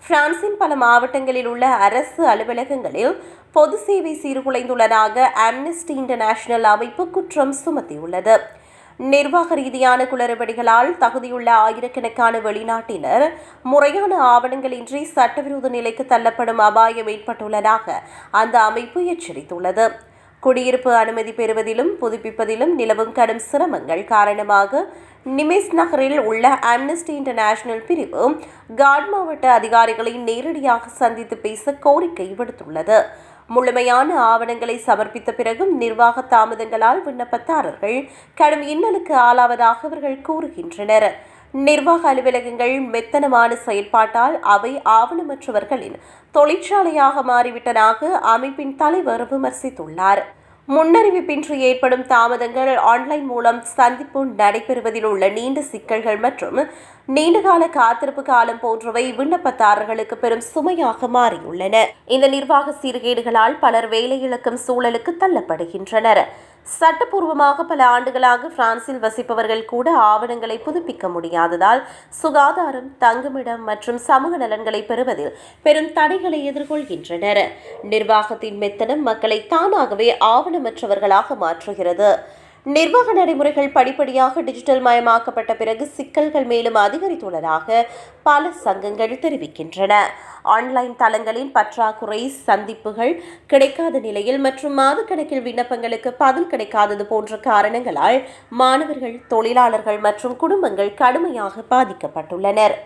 பிரான்சின் பல மாவட்டங்களில் உள்ள அரசு அலுவலகங்களில் பொது சேவை சீர்குலைந்துள்ளதாக ஆம்னஸ்டி இன்டர்நேஷனல் அமைப்பு குற்றம் சுமத்தியுள்ளது. நிர்வாக ரீதியான குளறுபடிகளால் தகுதியுள்ள ஆயிரக்கணக்கான வெளிநாட்டினர் முறையான ஆவணங்களின்றி சட்டவிரோத நிலைக்கு தள்ளப்படும் அபாயம் ஏற்பட்டுள்ளதாக அந்த அமைப்பு எச்சரித்துள்ளது. குடியிருப்பு அனுமதி பெறுவதிலும் புதுப்பிப்பதிலும் நிலவும் கடும் சிரமங்கள் காரணமாக நிமிஸ் நகரில் உள்ள ஆம்னஸ்டி இன்டர்நேஷனல் பிரிவு காட் மாவட்ட அதிகாரிகளை நேரடியாக சந்தித்து பேச கோரிக்கை விடுத்துள்ளது. முழுமையான ஆவணங்களை சமர்ப்பித்த பிறகும் நிர்வாக தாமதங்களால் விண்ணப்பதாரர்கள் கடும் இன்னலுக்கு ஆளாவதாக அவர்கள் கூறுகின்றனர். நிர்வாக அலுவலகங்கள் மெத்தனமான செயல்பாட்டால் அவை ஆவணமற்றவர்களின் தொழிற்சாலையாக மாறிவிட்டதாக அமைப்பின் தலைவர் விமர்சித்துள்ளார். முன்னறிவிப்பின்றி ஏற்படும் தாமதங்கள், ஆன்லைன் மூலம் சந்திப்பு நடைபெறுவதில் உள்ள நீண்ட சிக்கல்கள் மற்றும் நீண்டகால காத்திருப்பு காலம் போன்றவை விண்ணப்பதாரர்களுக்கு பெரும் சுமையாக மாறியுள்ளன. இந்த நிர்வாக சீர்கேடுகளால் பலர் வேலை இழக்கும் சூழலுக்கு தள்ளப்படுகின்றனர். சட்டப்பூர்வமாக பல ஆண்டுகளாக பிரான்சில் வசிப்பவர்கள் கூட ஆவணங்களை புதுப்பிக்க முடியாததால் சுகாதாரம், தங்குமிடம் மற்றும் சமூக நலன்களை பெறுவதில் பெரும் தடைகளை எதிர்கொள்கின்றனர். நிர்வாகத்தின் மெத்தனம் மக்களை தானாகவே ஆவணமற்றவர்களாக மாற்றுகிறது. நிர்வாக நடைமுறைகள் படிப்படியாக டிஜிட்டல் மயமாக்கப்பட்ட பிறகு சிக்கல்கள் மேலும் அதிகரித்துள்ளதாக பல சங்கங்கள் தெரிவிக்கின்றன. ஆன்லைன் தளங்களின் பற்றாக்குறை, சந்திப்புகள் கிடைக்காத நிலையில் மற்றும் மாதக்கணக்கில் விண்ணப்பங்களுக்கு பதில் கிடைக்காதது போன்ற காரணங்களால் மாணவர்கள், தொழிலாளர்கள் மற்றும் குடும்பங்கள் கடுமையாக பாதிக்கப்பட்டுள்ளனர்.